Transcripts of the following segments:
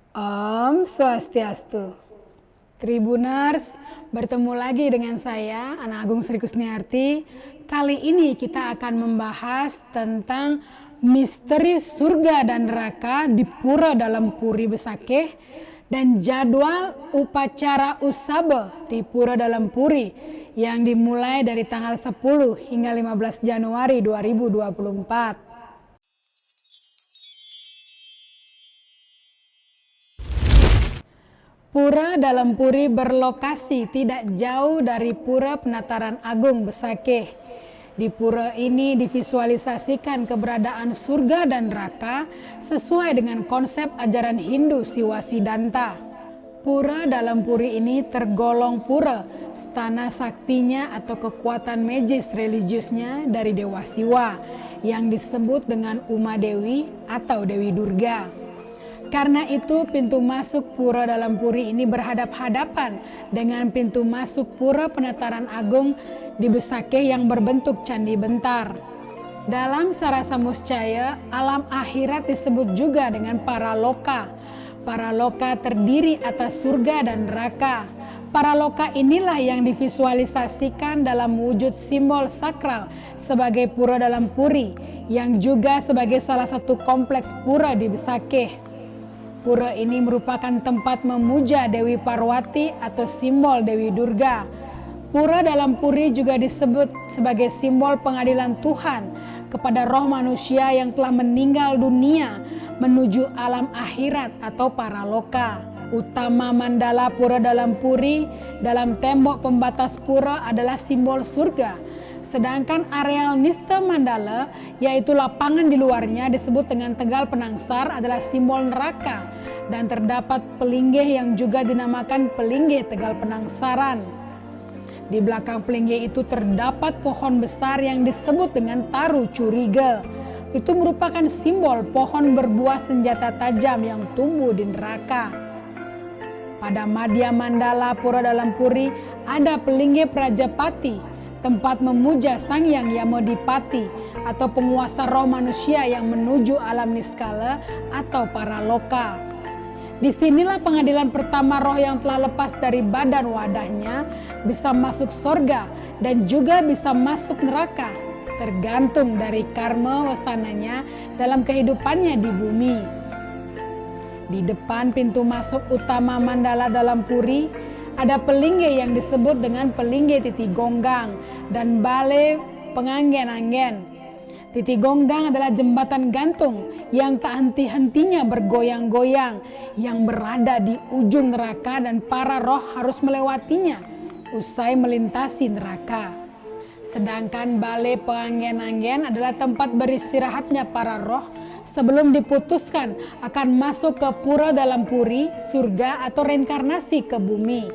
Om Swastiastu. Tribuners, bertemu lagi dengan saya, Ana Agung Sri Kusniarti. Kali ini kita akan membahas tentang misteri surga dan neraka di Pura Dalam Puri Besakeh dan jadwal upacara Usabe di Pura Dalam Puri yang dimulai dari tanggal 10 hingga 15 Januari 2024. Pura Dalam Puri berlokasi tidak jauh dari Pura Penataran Agung Besakeh. Di pura ini divisualisasikan keberadaan surga dan neraka sesuai dengan konsep ajaran Hindu Siwa Siddhanta. Pura Dalam Puri ini tergolong pura, stana saktinya atau kekuatan magis religiusnya dari Dewa Siwa yang disebut dengan Uma Dewi atau Dewi Durga. Karena itu pintu masuk Pura Dalam Puri ini berhadap-hadapan dengan pintu masuk Pura Penataran Agung di Besakeh yang berbentuk candi bentar. Dalam Sarasa Muscaya, alam akhirat disebut juga dengan Paraloka. Paraloka terdiri atas surga dan neraka. Paraloka inilah yang divisualisasikan dalam wujud simbol sakral sebagai Pura Dalam Puri, yang juga sebagai salah satu kompleks pura di Besakeh. Pura ini merupakan tempat memuja Dewi Parwati atau simbol Dewi Durga. Pura Dalam Puri juga disebut sebagai simbol pengadilan Tuhan kepada roh manusia yang telah meninggal dunia menuju alam akhirat atau paraloka. Utama mandala Pura Dalam Puri dalam tembok pembatas pura adalah simbol surga. Sedangkan areal Nista Mandala, yaitu lapangan di luarnya disebut dengan Tegal Penangsar, adalah simbol neraka. Dan terdapat pelinggih yang juga dinamakan pelinggih Tegal Penangsaran. Di belakang pelinggih itu terdapat pohon besar yang disebut dengan Taru Curiga. Itu merupakan simbol pohon berbuah senjata tajam yang tumbuh di neraka. Pada Madhya Mandala Pura Dalam Puri ada pelinggih Prajapati, tempat memuja Sang Hyang Yamodipati atau penguasa roh manusia yang menuju alam niskala atau paraloka. Disinilah pengadilan pertama roh yang telah lepas dari badan wadahnya bisa masuk sorga dan juga bisa masuk neraka, tergantung dari karma wasananya dalam kehidupannya di bumi. Di depan pintu masuk utama Mandala Dalam Puri ada pelinggih yang disebut dengan pelinggih Titi Gonggang dan Bale Penganggen-anggen. Titi Gonggang adalah jembatan gantung yang tak henti-hentinya bergoyang-goyang yang berada di ujung neraka dan para roh harus melewatinya usai melintasi neraka. Sedangkan Bale Penganggen-anggen adalah tempat beristirahatnya para roh sebelum diputuskan akan masuk ke Pura Dalam Puri, surga atau reinkarnasi ke bumi.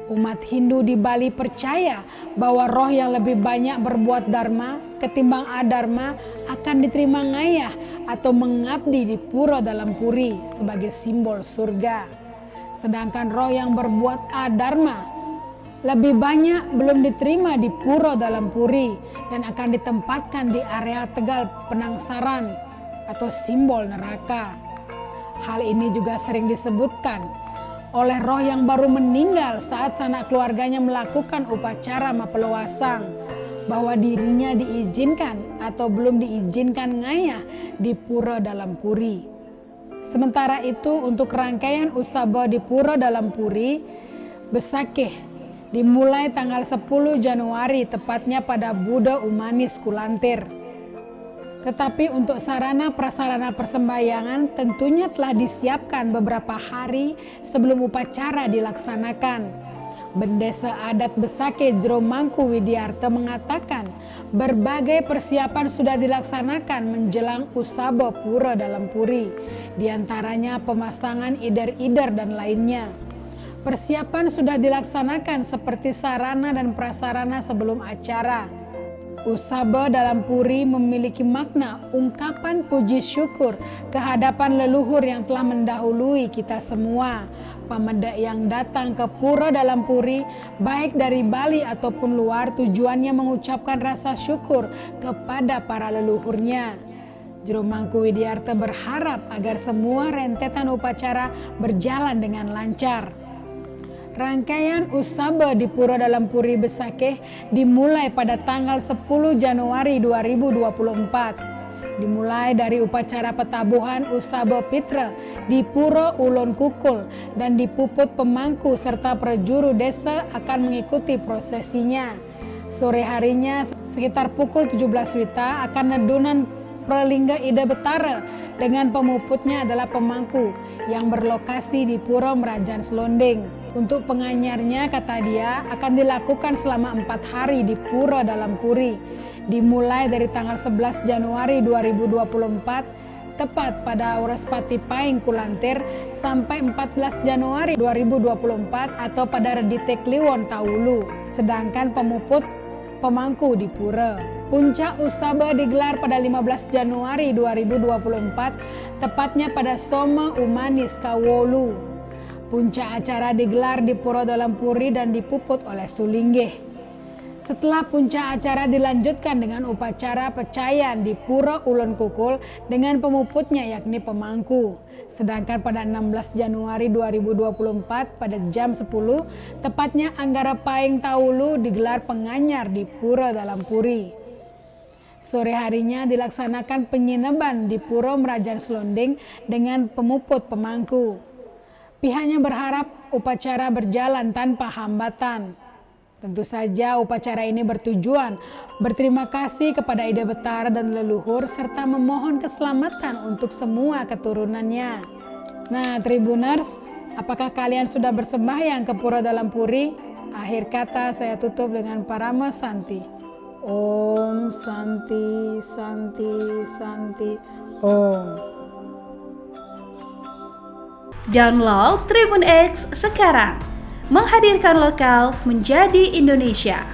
Umat Hindu di Bali percaya bahwa roh yang lebih banyak berbuat dharma ketimbang adharma akan diterima ngayah atau mengabdi di Pura Dalam Puri sebagai simbol surga. Sedangkan roh yang berbuat adharma lebih banyak belum diterima di Pura Dalam Puri dan akan ditempatkan di areal Tegal Penangsaran atau simbol neraka. Hal ini juga sering disebutkan oleh roh yang baru meninggal saat sanak keluarganya melakukan upacara mapelewasang bahwa dirinya diizinkan atau belum diizinkan ngayah di Pura Dalam Puri. Sementara itu untuk rangkaian Usabe di Pura Dalam Puri Besakeh dimulai tanggal 10 Januari tepatnya pada Buddha Umanis Kulantir. Tetapi untuk sarana prasarana persembahyangan tentunya telah disiapkan beberapa hari sebelum upacara dilaksanakan. Bendesa adat Besakeh Jero Mangku Widiarto mengatakan berbagai persiapan sudah dilaksanakan menjelang Usabe Pura Dalam Puri, diantaranya pemasangan ider-ider dan lainnya. Persiapan sudah dilaksanakan seperti sarana dan prasarana sebelum acara. Usabe Dalam Puri memiliki makna ungkapan puji syukur kehadapan leluhur yang telah mendahului kita semua. Pameda yang datang ke Pura Dalam Puri baik dari Bali ataupun luar tujuannya mengucapkan rasa syukur kepada para leluhurnya. Juru Mangku Widiarto berharap agar semua rentetan upacara berjalan dengan lancar. Rangkaian Usabe di Pura Dalam Puri Besakeh dimulai pada tanggal 10 Januari 2024. Dimulai dari upacara petabuhan Usabe Pitra di Pura Ulon Kukul dan dipuput pemangku serta prajuru desa akan mengikuti prosesinya. Sore harinya sekitar pukul 17 WITA akan nedunan Pralingga Ida Betara dengan pemuputnya adalah pemangku yang berlokasi di Pura Merajan Selonding. Untuk penganyarnya, kata dia, akan dilakukan selama 4 hari di Pura Dalam Puri, dimulai dari tanggal 11 Januari 2024 tepat pada Urespati Paing Kulantir sampai 14 Januari 2024 atau pada Reditek Kliwon Taulu, sedangkan pemuput pemangku di Pura. Puncak Usabe digelar pada 15 Januari 2024 tepatnya pada Soma Umanis Kawolu. Puncak acara digelar di Pura Dalam Puri dan dipuput oleh Sulinggih. Setelah puncak acara dilanjutkan dengan upacara pecayan di Pura Ulon Kukul dengan pemuputnya yakni pemangku. Sedangkan pada 16 Januari 2024 pada jam 10 tepatnya Anggara Paing Taulu digelar penganyar di Pura Dalam Puri. Sore harinya dilaksanakan penyineban di Pura Merajan Selonding dengan pemuput pemangku. Pihaknya berharap upacara berjalan tanpa hambatan. Tentu saja upacara ini bertujuan berterima kasih kepada Ida Betara dan leluhur serta memohon keselamatan untuk semua keturunannya. Nah, Tribuners, apakah kalian sudah bersembahyang ke Pura Dalam Puri? Akhir kata saya tutup dengan Parama Santi. Om Santi Santi Santi Om. Download Tribun X sekarang, menghadirkan lokal menjadi Indonesia.